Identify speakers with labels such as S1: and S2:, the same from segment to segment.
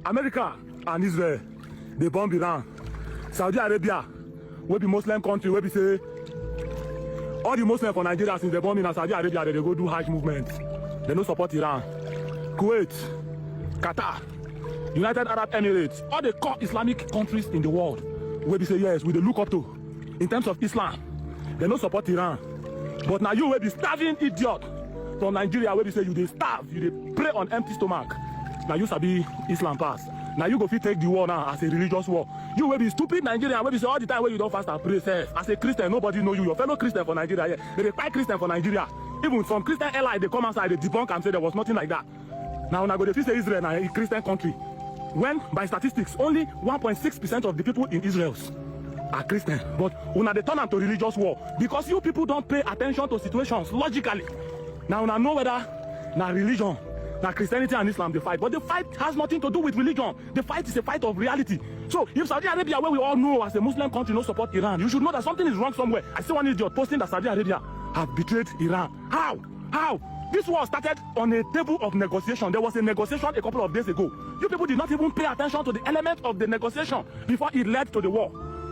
S1: America and Israel, they bomb Iran. Saudi Arabia, wey be Muslim country, wey be say all the Muslims for Nigeria since they bomb in Saudi Arabia, they go do Hajj movement. They no support Iran. Kuwait, Qatar, United Arab Emirates, all the core Islamic countries in the world, wey be say yes, we dey look up to in terms of Islam. They no support Iran. But now you wey be starving idiot from Nigeria, wey be say you dey starve, you dey pray on empty stomach. Now you sabi Islam pass. Now you go fit take the war now as a religious war. You will be stupid Nigerian, wey be say all the time when you don't fast and pray, say, as a Christian, nobody know you. Your fellow Christian for Nigeria, yeah. They fight Christian for Nigeria. Even some Christian allies, they come outside, they debunk and say there was nothing like that. Now go to say Israel now a Christian country. When by statistics, only 1.6% of the people in Israel are Christian. But when they turn them to religious war, because you people don't pay attention to situations logically. Now know whether now religion, now Christianity and Islam they fight, but the fight has nothing to do with religion. The fight is a fight of reality. So if Saudi Arabia, where we all know as a Muslim country, no support Iran, you should know that something is wrong somewhere. I see one idiot posting that Saudi Arabia have betrayed Iran. How? This war started on a table of negotiation. There was a negotiation a couple of days ago. You people did not even pay attention to the element of the negotiation before it led to the war.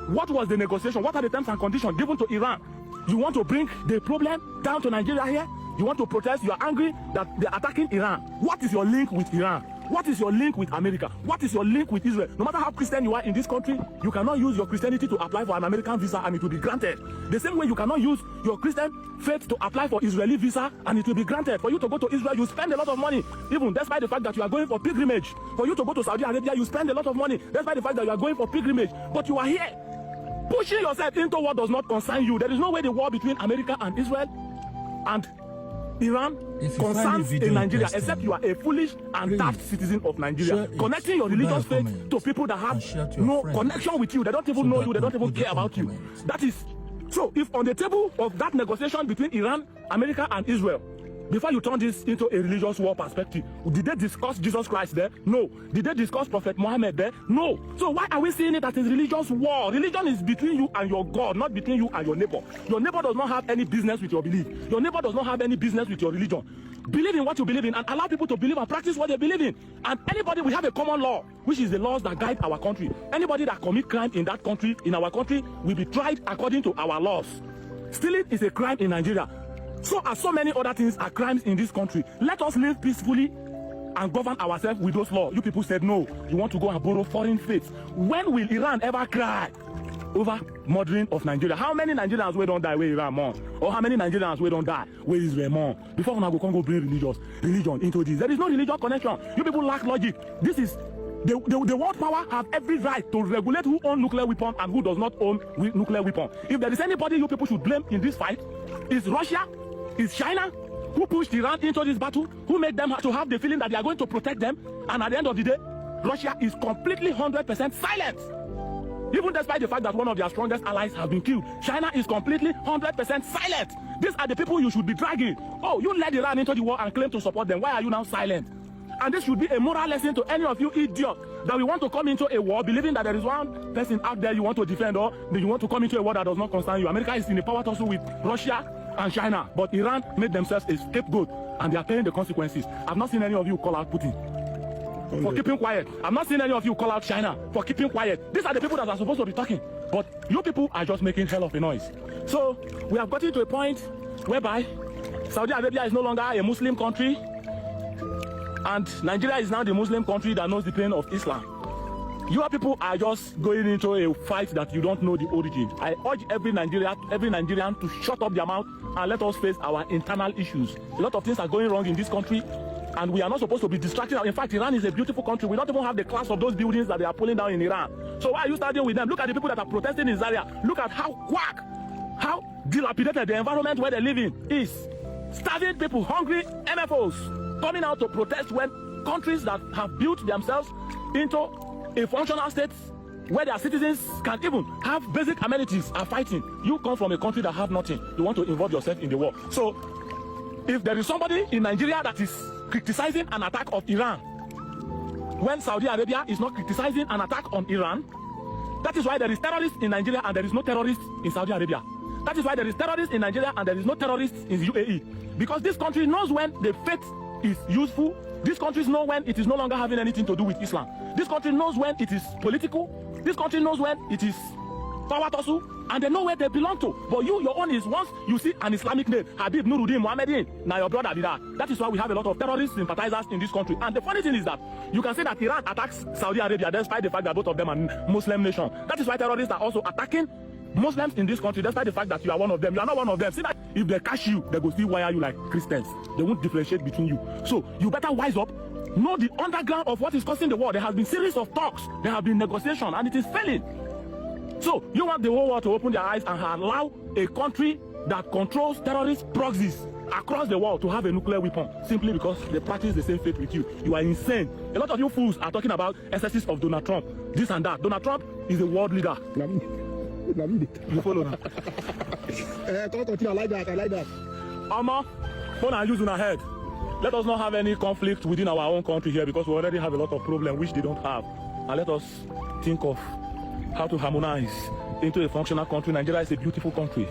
S1: What was the negotiation? What are the terms and conditions given to Iran? You want to bring the problem down to Nigeria here? You want to protest? You are angry that they're attacking Iran. What is your link with Iran? What is your link with America? What is your link with Israel? No matter how Christian you are in this country, you cannot use your Christianity to apply for an American visa and it will be granted. The same way you cannot use your Christian faith to apply for Israeli visa and it will be granted. For you to go to Israel, you spend a lot of money. Even despite the fact that you are going for pilgrimage. For you to go to Saudi Arabia, you spend a lot of money. Despite the fact that you are going for pilgrimage. But you are here pushing yourself into what does not concern you. There is no way the war between America and Israel and Iran concerns in Nigeria, except you are a foolish and daft citizen of Nigeria. Connecting your religious faith to people that have no connection with you. They don't even know you. They don't even care about you. That is so. If on the table of that negotiation between Iran, America, and Israel, before you turn this into a religious war perspective, did they discuss Jesus Christ there? No. Did they discuss Prophet Muhammad there? No. So why are we seeing it as a religious war? Religion is between you and your God, not between you and your neighbor. Your neighbor does not have any business with your belief. Your neighbor does not have any business with your religion. Believe in what you believe in and allow people to believe and practice what they believe in. And anybody, we have a common law, which is the laws that guide our country. Anybody that commit crime in that country, in our country, will be tried according to our laws. Stealing is a crime in Nigeria. So as so many other things are crimes in this country. Let us live peacefully and govern ourselves with those laws. You people said no. You want to go and borrow foreign faiths. When will Iran ever cry over murdering of Nigeria? How many Nigerians will don't die where Iran more? Or how many Nigerians will don't die where Israel more? Before we go bring religion into this. There is no religion connection. You people lack logic. This is the world power have every right to regulate who owns nuclear weapon and who does not own nuclear weapon. If there is anybody you people should blame in this fight, it's Russia. It's China who pushed Iran into this battle, who made them to have the feeling that they are going to protect them. And at the end of the day, Russia is completely 100% silent. Even despite the fact that one of their strongest allies has been killed, China is completely 100% silent. These are the people you should be dragging. Oh, you led Iran into the war and claim to support them. Why are you now silent? And this should be a moral lesson to any of you idiots that we want to come into a war believing that there is one person out there you want to defend, or you want to come into a war that does not concern you. America is in a power tussle with Russia and China, but Iran made themselves a scapegoat and they are paying the consequences. I've not seen any of you call out Putin for keeping quiet. I've not seen any of you call out China for keeping quiet. These are the people that are supposed to be talking, but you people are just making hell of a noise. So we have gotten to a point whereby Saudi Arabia is no longer a Muslim country and Nigeria is now the Muslim country that knows the pain of Islam. Your people are just going into a fight that you don't know the origin. I urge every Nigerian to shut up their mouth and let us face our internal issues. A lot of things are going wrong in this country and we are not supposed to be distracted. In fact, Iran is a beautiful country. We don't even have the class of those buildings that they are pulling down in Iran. So why are you starting with them? Look at the people that are protesting in Zaria. Look at how dilapidated the environment where they live in is. Starving people, hungry MFOs coming out to protest when countries that have built themselves into a functional state where their citizens can even have basic amenities are fighting. You come from a country that have nothing. You want to involve yourself in the war. So if there is somebody in Nigeria that is criticizing an attack of Iran when Saudi Arabia is not criticizing an attack on Iran, that is why there is terrorists in Nigeria and there is no terrorists in Saudi Arabia. That is why there is terrorists in Nigeria and there is no terrorists in UAE. Because this country knows when the faith is useful. These countries know when it is no longer having anything to do with Islam. This country knows when it is political. This country knows when it is power tussle, and they know where they belong to. But you, your own is once you see an Islamic name, Habib Nuruddin Mohammedin, now your brother did that. That is why we have a lot of terrorist sympathizers in this country. And the funny thing is that you can say that Iran attacks Saudi Arabia despite the fact that both of them are Muslim nation. That is why terrorists are also attacking Muslims in this country despite the fact that you are one of them. You are not one of them. See that if they catch you, they go still wire you like Christians. They won't differentiate between you. So you better wise up. Know the underground of what is causing the war. There has been series of talks. There have been negotiation, and it is failing. So you want the whole world to open their eyes and allow a country that controls terrorist proxies across the world to have a nuclear weapon simply because they practice the same faith with you. You are insane. A lot of you fools are talking about excesses of Donald Trump, this and that. Donald Trump is a world leader. You follow now.
S2: I like that. I like that.
S1: Amma, phone and use in our head. Let us not have any conflict within our own country here because we already have a lot of problems which they don't have. And let us think of how to harmonize into a functional country. Nigeria is a beautiful country.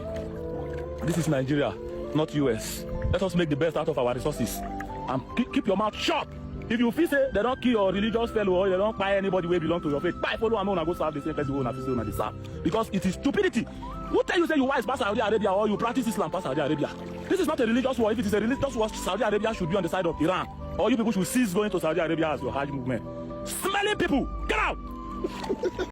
S1: This is Nigeria, not US. Let us make the best out of our resources and keep your mouth shut. If you feel say they don't kill your religious fellow or they don't buy anybody who belong to your faith, buy follow and go serve the same person who they serve. Because it is stupidity. Who tell you say you wise past Saudi Arabia or you practice Islam past Saudi Arabia? This is not a religious war. If it is a religious war, Saudi Arabia should be on the side of Iran. Or you people should cease going to Saudi Arabia as your Hajj movement. Smelly people, get out!